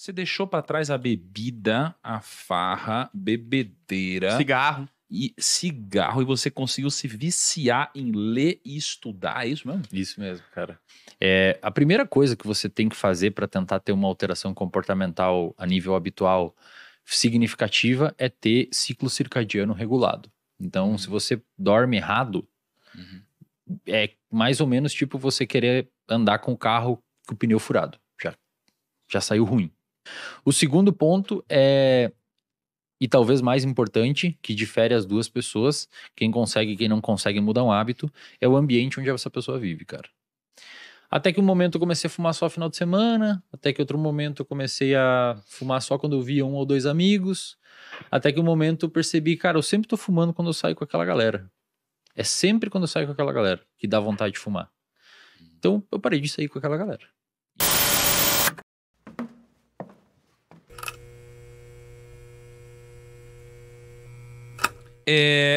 Você deixou pra trás a bebida, a farra, bebedeira Cigarro. e cigarro, e você conseguiu se viciar em ler e estudar, é isso mesmo? Isso mesmo, cara. A primeira coisa que você tem que fazer para tentar ter uma alteração comportamental a nível habitual significativa é ter ciclo circadiano regulado. Então, se você dorme errado, é mais ou menos tipo você querer andar com o carro com o pneu furado. Já saiu ruim. O segundo ponto e talvez mais importante, que difere as duas pessoas, quem consegue e quem não consegue mudar um hábito, é o ambiente onde essa pessoa vive, cara. Até que um momento eu comecei a fumar só final de semana, até que outro momento eu comecei a fumar só quando eu via um ou dois amigos, até que um momento eu percebi, cara, eu sempre tô fumando quando eu saio com aquela galera. É sempre quando eu saio com aquela galera que dá vontade de fumar. Então eu parei de sair com aquela galera.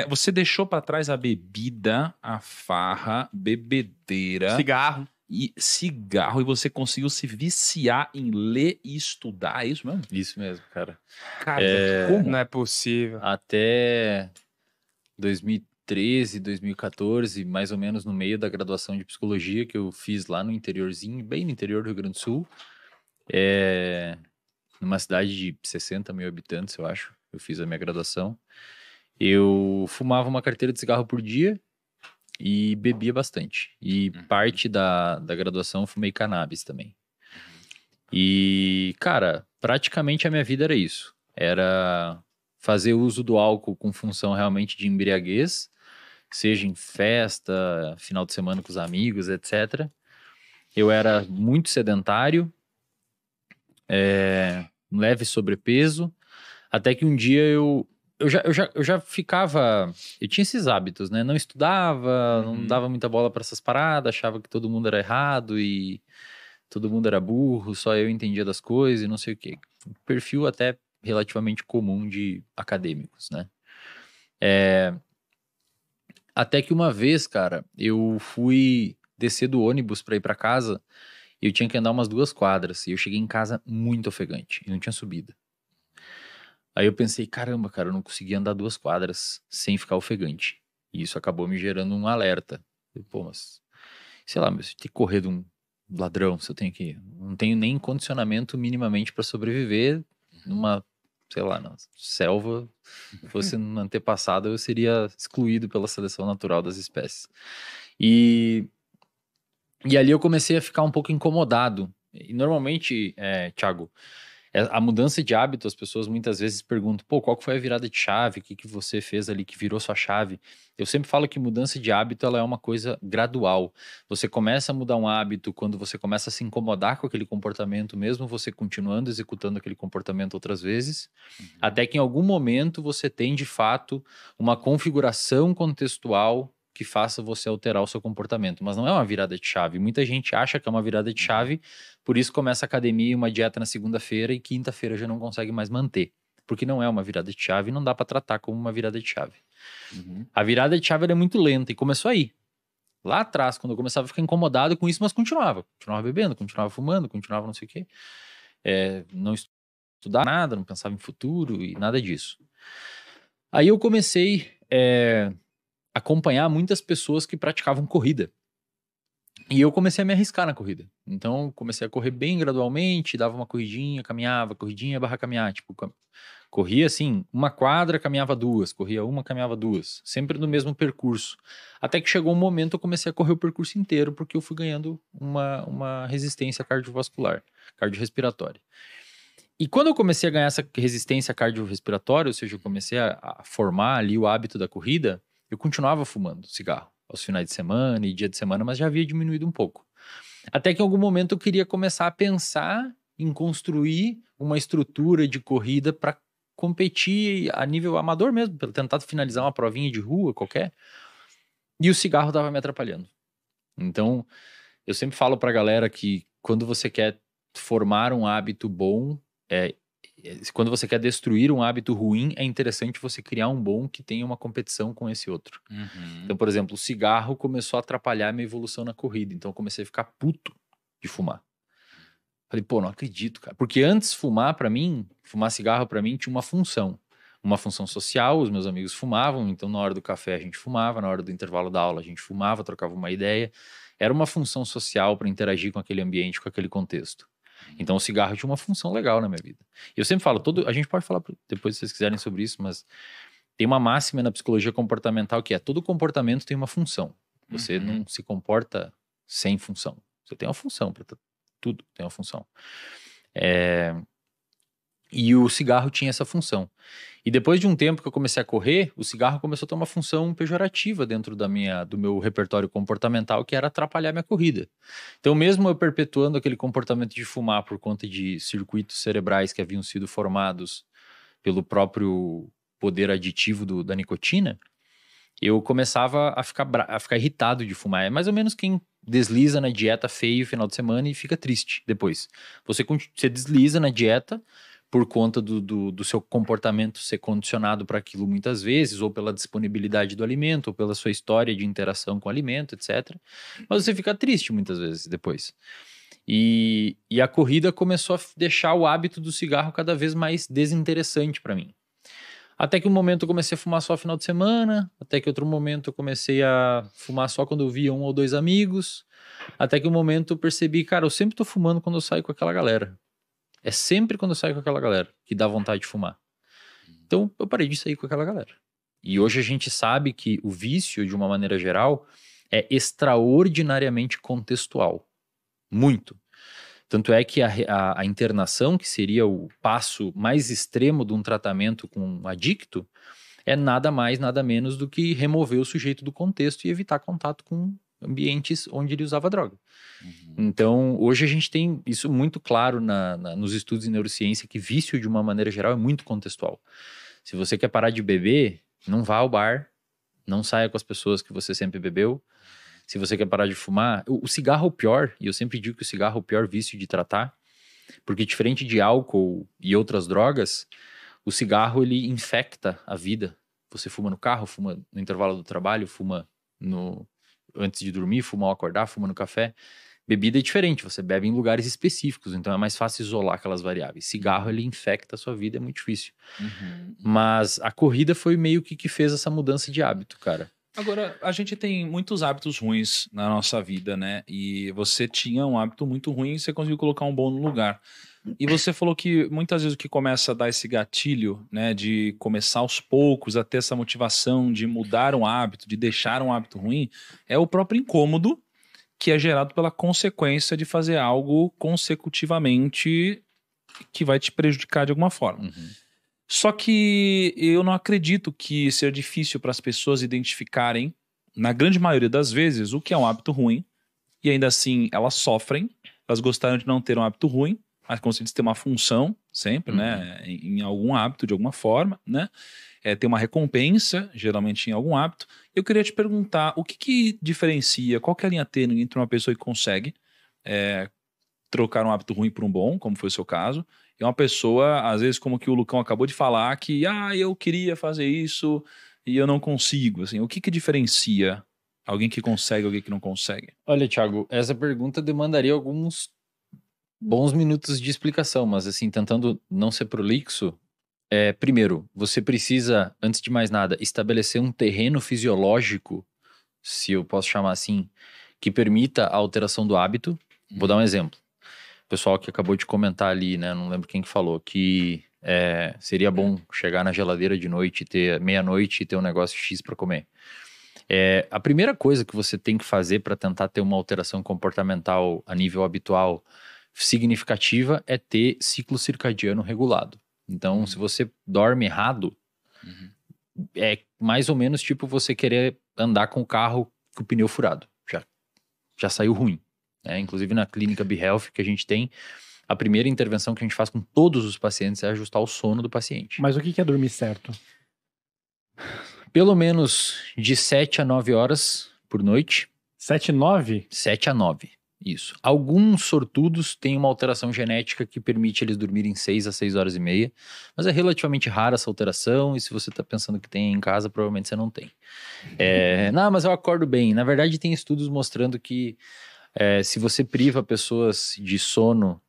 Você deixou pra trás a bebida, a farra, bebedeira Cigarro. e você conseguiu se viciar em ler e estudar, é isso mesmo? Isso mesmo, cara. Cara, como? Não é possível. Até 2013, 2014, mais ou menos no meio da graduação de psicologia que eu fiz lá no interiorzinho, bem no interior do Rio Grande do Sul, numa cidade de 60 mil habitantes, eu acho. Eu fiz a minha graduação. Eu fumava uma carteira de cigarro por dia e bebia bastante. E parte da graduação eu fumei cannabis também. E, cara, praticamente a minha vida era isso. Era fazer uso do álcool com função realmente de embriaguez, seja em festa, final de semana com os amigos, etc. Eu era muito sedentário, leve sobrepeso, até que um dia eu já ficava. Eu tinha esses hábitos, né? Não estudava, não dava muita bola para essas paradas, achava que todo mundo era errado e todo mundo era burro, só eu entendia das coisas e não sei o quê. Um perfil até relativamente comum de acadêmicos, né? Até que uma vez, cara, eu fui descer do ônibus para ir para casa e eu tinha que andar umas 2 quadras. E eu cheguei em casa muito ofegante e não tinha subida. Aí eu pensei, caramba, cara, eu não consegui andar 2 quadras sem ficar ofegante. E isso acabou me gerando um alerta. Pô, mas, sei lá, mas se eu tenho que correr de um ladrão, se eu tenho que... Não tenho nem condicionamento minimamente para sobreviver numa, sei lá, na selva. Se fosse no antepassado, eu seria excluído pela seleção natural das espécies. E ali eu comecei a ficar um pouco incomodado. E normalmente, Thiago, a mudança de hábito, as pessoas muitas vezes perguntam, pô, qual que foi a virada de chave? O que você fez ali que virou sua chave? Eu sempre falo que mudança de hábito, ela é uma coisa gradual. Você começa a mudar um hábito quando você começa a se incomodar com aquele comportamento, mesmo você continuando executando aquele comportamento outras vezes, até que em algum momento você tem, de fato, uma configuração contextual que faça você alterar o seu comportamento. Mas não é uma virada de chave. Muita gente acha que é uma virada de chave, por isso começa a academia e uma dieta na segunda-feira e quinta-feira já não consegue mais manter. Porque não é uma virada de chave e não dá para tratar como uma virada de chave. A virada de chave ela é muito lenta e começou aí. Lá atrás, quando eu começava a ficar incomodado com isso, mas continuava. Continuava bebendo, continuava fumando, continuava não sei o quê. Não estudava nada, não pensava em futuro e nada disso. Aí eu comecei acompanhar muitas pessoas que praticavam corrida. E eu comecei a me arriscar na corrida. Então, comecei a correr bem gradualmente, dava uma corridinha, caminhava, corridinha barra caminhar. Tipo, corria assim, 1 quadra, caminhava 2, corria 1, caminhava 2. Sempre no mesmo percurso. Até que chegou um momento eu comecei a correr o percurso inteiro, porque eu fui ganhando uma resistência cardiovascular, cardiorrespiratória. E quando eu comecei a ganhar essa resistência cardiorrespiratória, ou seja, eu comecei a formar ali o hábito da corrida, eu continuava fumando cigarro aos finais de semana e dia de semana, mas já havia diminuído um pouco. Até que em algum momento eu queria começar a pensar em construir uma estrutura de corrida para competir a nível amador mesmo, para tentar finalizar uma provinha de rua qualquer. E o cigarro estava me atrapalhando. Então, eu sempre falo para a galera que quando você quer formar um hábito bom, quando você quer destruir um hábito ruim, é interessante você criar um bom que tenha uma competição com esse outro. Então, por exemplo, o cigarro começou a atrapalhar a minha evolução na corrida. Então, eu comecei a ficar puto de fumar. Falei, pô, não acredito, cara. Porque antes fumar cigarro pra mim tinha uma função. Uma função social, os meus amigos fumavam, então na hora do café a gente fumava, na hora do intervalo da aula a gente fumava, trocava uma ideia. Era uma função social para interagir com aquele ambiente, com aquele contexto. Então o cigarro tinha uma função legal na minha vida. Eu sempre falo, a gente pode falar depois se vocês quiserem sobre isso, mas tem uma máxima na psicologia comportamental que é todo comportamento tem uma função. Você não se comporta sem função. Você tem uma função para tudo, tem uma função. E o cigarro tinha essa função. E depois de um tempo que eu comecei a correr, o cigarro começou a ter uma função pejorativa dentro do meu repertório comportamental, que era atrapalhar minha corrida. Então, mesmo eu perpetuando aquele comportamento de fumar por conta de circuitos cerebrais que haviam sido formados pelo próprio poder aditivo da nicotina, eu começava a ficar irritado de fumar. É mais ou menos quem desliza na dieta feio no final de semana e fica triste depois. Você desliza na dieta por conta do seu comportamento ser condicionado para aquilo muitas vezes, ou pela disponibilidade do alimento, ou pela sua história de interação com o alimento, etc. Mas você fica triste muitas vezes depois. E a corrida começou a deixar o hábito do cigarro cada vez mais desinteressante para mim. Até que um momento eu comecei a fumar só no final de semana, até que outro momento eu comecei a fumar só quando eu via um ou dois amigos, até que um momento eu percebi, cara, eu sempre tô fumando quando eu saio com aquela galera. É sempre quando eu saio com aquela galera que dá vontade de fumar. Então eu parei de sair com aquela galera. E hoje a gente sabe que o vício, de uma maneira geral, é extraordinariamente contextual. Muito. Tanto é que a internação, que seria o passo mais extremo de um tratamento com um adicto, é nada mais, nada menos do que remover o sujeito do contexto e evitar contato com ambientes onde ele usava droga. Então, hoje a gente tem isso muito claro nos estudos em neurociência, que vício, de uma maneira geral, é muito contextual. Se você quer parar de beber, não vá ao bar, não saia com as pessoas que você sempre bebeu. Se você quer parar de fumar, o cigarro é o pior, e eu sempre digo que o cigarro é o pior vício de tratar, porque diferente de álcool e outras drogas, o cigarro ele infecta a vida. Você fuma no carro, fuma no intervalo do trabalho, fuma antes de dormir, fuma ao acordar, fuma no café. Bebida é diferente, você bebe em lugares específicos, então é mais fácil isolar aquelas variáveis. Cigarro, ele infecta a sua vida, é muito difícil. Mas a corrida foi meio que fez essa mudança de hábito, cara. Agora, a gente tem muitos hábitos ruins na nossa vida, né? E você tinha um hábito muito ruim e você conseguiu colocar um bom no lugar. E você falou que muitas vezes o que começa a dar esse gatilho, né, de começar aos poucos a ter essa motivação de mudar um hábito, de deixar um hábito ruim, é o próprio incômodo que é gerado pela consequência de fazer algo consecutivamente que vai te prejudicar de alguma forma. Só que eu não acredito que seja difícil para as pessoas identificarem, na grande maioria das vezes, o que é um hábito ruim, e ainda assim elas sofrem, elas gostariam de não ter um hábito ruim, mas conseguem ter uma função sempre, né, em algum hábito, de alguma forma, né, ter uma recompensa, geralmente em algum hábito. Eu queria te perguntar, o que diferencia, qual que é a linha tênue entre uma pessoa que consegue trocar um hábito ruim por um bom, como foi o seu caso, e uma pessoa, às vezes, como que o Lucão acabou de falar, que eu queria fazer isso e eu não consigo. Assim, o que diferencia alguém que consegue e alguém que não consegue? Olha, Thiago, essa pergunta demandaria alguns bons minutos de explicação, mas assim, tentando não ser prolixo, primeiro, você precisa, antes de mais nada, estabelecer um terreno fisiológico, se eu posso chamar assim, que permita a alteração do hábito. Vou dar um exemplo. O pessoal que acabou de comentar ali, né? Não lembro quem que falou, que seria bom chegar na geladeira de noite, ter meia-noite e ter um negócio X para comer. A primeira coisa que você tem que fazer para tentar ter uma alteração comportamental a nível habitual significativa é ter ciclo circadiano regulado. Então, se você dorme errado, é mais ou menos tipo você querer andar com o carro com o pneu furado. Já saiu ruim. Inclusive na clínica BeHealth que a gente tem, a primeira intervenção que a gente faz com todos os pacientes é ajustar o sono do paciente. Mas o que é dormir certo? Pelo menos de 7 a 9 horas por noite. 7 e 9? 7 a 9, isso. Alguns sortudos têm uma alteração genética que permite eles dormirem 6 a 6 horas e meia, mas é relativamente rara essa alteração, e se você está pensando que tem em casa, provavelmente você não tem. Não, mas eu acordo bem. Na verdade, tem estudos mostrando que se você priva pessoas de sono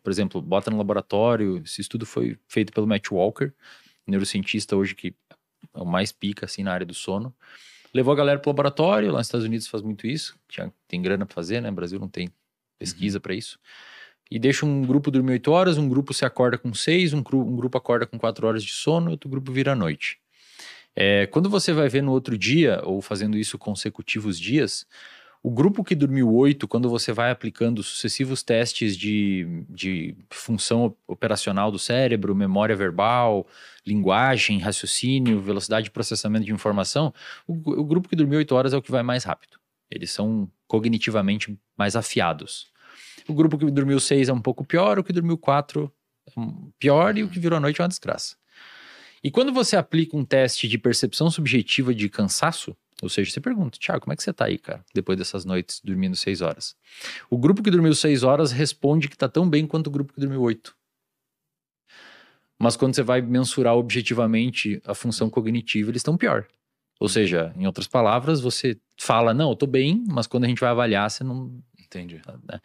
por exemplo, bota no laboratório. Esse estudo foi feito pelo Matt Walker, neurocientista hoje que é o mais pica assim, na área do sono. Levou a galera pro laboratório, lá nos Estados Unidos faz muito isso, tem grana pra fazer, né? No Brasil não tem pesquisa pra isso. E deixa um grupo dormir 8 horas, um grupo se acorda com 6, um grupo acorda com 4 horas de sono, outro grupo vira à noite. Quando você vai ver no outro dia, ou fazendo isso consecutivos dias, o grupo que dormiu 8, quando você vai aplicando sucessivos testes de função operacional do cérebro, memória verbal, linguagem, raciocínio, velocidade de processamento de informação, o grupo que dormiu 8 horas é o que vai mais rápido. Eles são cognitivamente mais afiados. O grupo que dormiu 6 é um pouco pior, o que dormiu 4 é pior e o que virou à noite é uma desgraça. E quando você aplica um teste de percepção subjetiva de cansaço, ou seja, você pergunta, Thiago, como é que você tá aí, cara, depois dessas noites dormindo 6 horas? O grupo que dormiu 6 horas responde que tá tão bem quanto o grupo que dormiu 8. Mas quando você vai mensurar objetivamente a função cognitiva, eles estão pior. Ou seja, em outras palavras, você fala, não, eu tô bem, mas quando a gente vai avaliar, você não... Entendi. Né?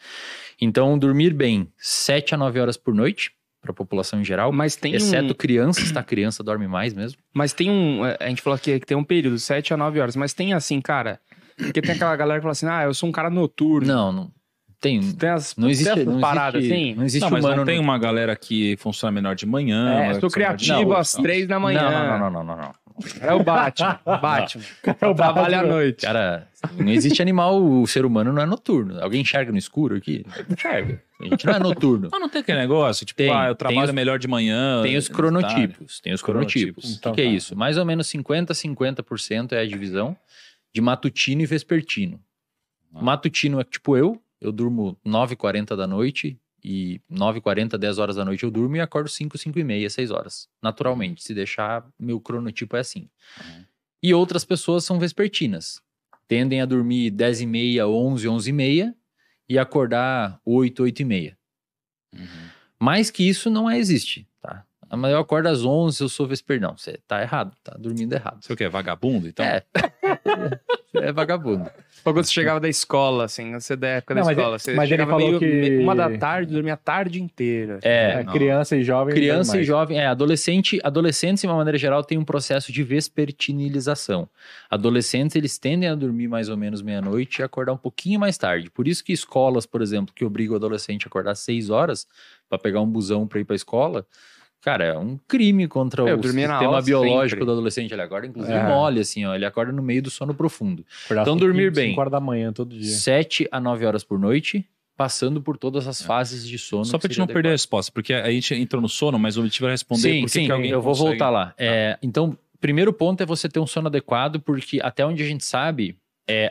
Então, dormir bem 7 a 9 horas por noite, para a população em geral, mas tem exceto crianças, tá? Criança dorme mais mesmo. Mas tem a gente falou aqui que tem um período, 7 a 9 horas, mas tem assim, cara, porque tem aquela galera que fala assim, eu sou um cara noturno. Não tem. Não existe paradas assim. Não existe mas humano. Não tem uma galera que funciona melhor de manhã. Eu sou criativo às 3 da manhã. Não. É o Batman. É o trabalho à noite. Cara, não existe animal, o ser humano não é noturno. Alguém enxerga no escuro aqui? Enxerga. A gente não é noturno. Mas não tem aquele negócio, tipo, eu trabalho melhor de manhã. Tem os cronotipos. Tem os cronotipos. Então, o que é isso? Mais ou menos 50% é a divisão de matutino e vespertino. Matutino é tipo eu durmo 9h40 da noite e 9h40, 10 horas da noite eu durmo e acordo 5h30, 6 horas. Naturalmente, se deixar, meu cronotipo é assim. E outras pessoas são vespertinas. Tendem a dormir 10h30, 11, 11h30 e acordar 8, 8h30. Mais que isso não existe, tá? Mas eu acordo às 11, eu sou vespertino. Não, você tá errado, tá dormindo errado. Você o quê? Vagabundo, então? É vagabundo. Quando você chegava da escola, assim, você da época da escola, você mas chegava ele falou que 1 da tarde, dormia a tarde inteira. Criança e jovem. Criança e jovem, adolescentes, de uma maneira geral, tem um processo de vespertinilização. Adolescentes, eles tendem a dormir mais ou menos meia-noite e acordar um pouquinho mais tarde. Por isso que escolas, por exemplo, que obrigam o adolescente a acordar 6 horas para pegar um busão para ir para a escola, cara, é um crime contra o sistema biológico sempre do adolescente. Ele acorda, inclusive, mole, assim, ó. Ele acorda no meio do sono profundo. Então, dormir bem. 5 horas da manhã, todo dia. 7 a 9 horas por noite, passando por todas as fases de sono. Só pra gente não perder a resposta, porque a gente entrou no sono, mas o objetivo é responder sim, que alguém eu vou consegue... voltar lá. Então, primeiro ponto é você ter um sono adequado, porque até onde a gente sabe,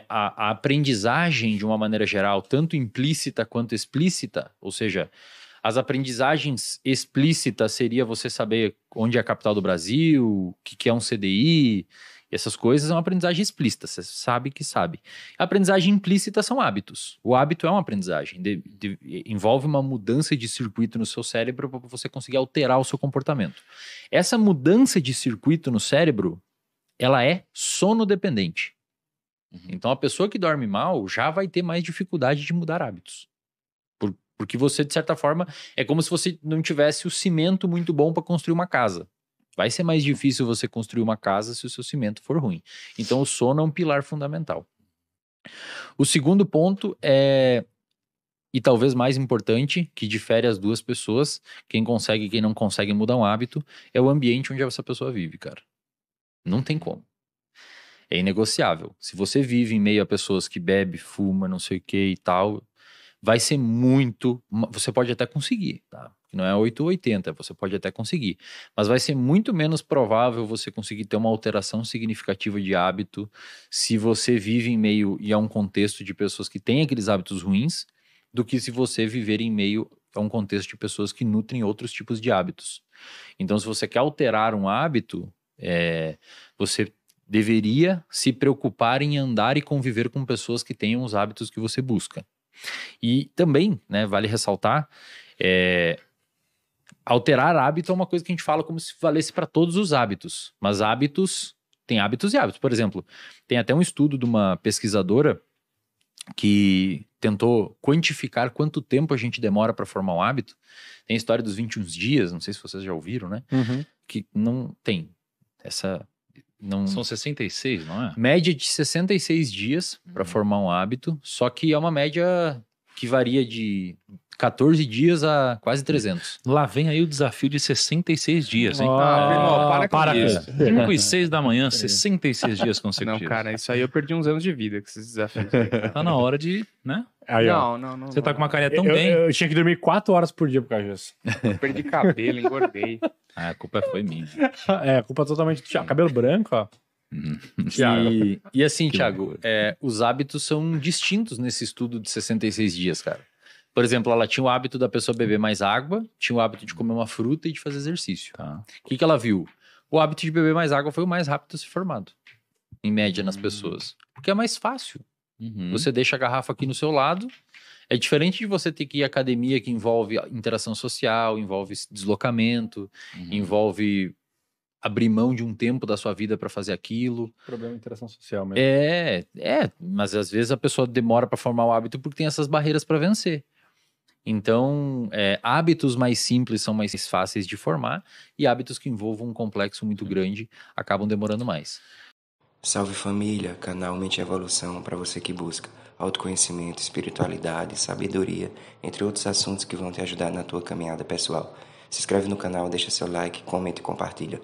a aprendizagem, de uma maneira geral, tanto implícita quanto explícita, ou seja... As aprendizagens explícitas seria você saber onde é a capital do Brasil, o que é um CDI, essas coisas é uma aprendizagem explícita, você sabe que sabe. A aprendizagem implícita são hábitos. O hábito é uma aprendizagem, envolve uma mudança de circuito no seu cérebro para você conseguir alterar o seu comportamento. Essa mudança de circuito no cérebro, ela é sonodependente. Então a pessoa que dorme mal já vai ter mais dificuldade de mudar hábitos. Porque você, de certa forma, é como se você não tivesse o cimento muito bom para construir uma casa. Vai ser mais difícil você construir uma casa se o seu cimento for ruim. Então, o sono é um pilar fundamental. O segundo ponto e talvez mais importante, que difere as duas pessoas, quem consegue e quem não consegue mudar um hábito, é o ambiente onde essa pessoa vive, cara. Não tem como. É inegociável. Se você vive em meio a pessoas que bebe, fuma, não sei o que e tal... vai ser muito... Você pode até conseguir, tá? Não é 8 ou 80, você pode até conseguir. Mas vai ser muito menos provável você conseguir ter uma alteração significativa de hábito se você vive em meio e a um contexto de pessoas que têm aqueles hábitos ruins do que se você viver em meio a um contexto de pessoas que nutrem outros tipos de hábitos. Então, se você quer alterar um hábito, você deveria se preocupar em andar e conviver com pessoas que tenham os hábitos que você busca. E também, né, vale ressaltar, alterar hábito é uma coisa que a gente fala como se valesse para todos os hábitos, mas tem hábitos e hábitos. Por exemplo, tem até um estudo de uma pesquisadora que tentou quantificar quanto tempo a gente demora para formar um hábito. Tem a história dos 21 dias, não sei se vocês já ouviram, né? Que não tem essa... Não... São 66, não é? Média de 66 dias para formar um hábito, só que é uma média que varia de 14 dias a quase 300. Lá vem aí o desafio de 66 dias, hein? Não, para com isso. isso. 5 e 6 da manhã, 66 dias Não, consecutivos. cara, isso aí eu perdi uns anos de vida com esses desafios. aí, cara. Tá na hora de, né? Aí, ó. Não. Você tá com uma carinha tão eu, bem. eu tinha que dormir 4 horas por dia por causa disso. Eu perdi cabelo, engordei. Ah, a culpa foi minha. É, culpa totalmente do Thiago. Cabelo branco, ó. Thiago. E assim, Que Thiago, loucura. os hábitos são distintos nesse estudo de 66 dias, cara. Por exemplo, ela tinha o hábito da pessoa beber mais água, tinha o hábito de comer uma fruta e de fazer exercício. Tá. O que ela viu? O hábito de beber mais água foi o mais rápido a ser formado, em média, nas pessoas. Porque é mais fácil. Uhum. Você deixa a garrafa aqui no seu lado. É diferente de você ter que ir à academia, que envolve interação social, envolve deslocamento, envolve abrir mão de um tempo da sua vida para fazer aquilo. Problema de interação social mesmo. Mas às vezes a pessoa demora para formar o hábito porque tem essas barreiras para vencer. Então, hábitos mais simples são mais fáceis de formar e hábitos que envolvam um complexo muito grande acabam demorando mais. Salve família, canal Mente e Evolução para você que busca autoconhecimento, espiritualidade, sabedoria, entre outros assuntos que vão te ajudar na tua caminhada pessoal. Se inscreve no canal, deixa seu like, comenta e compartilha.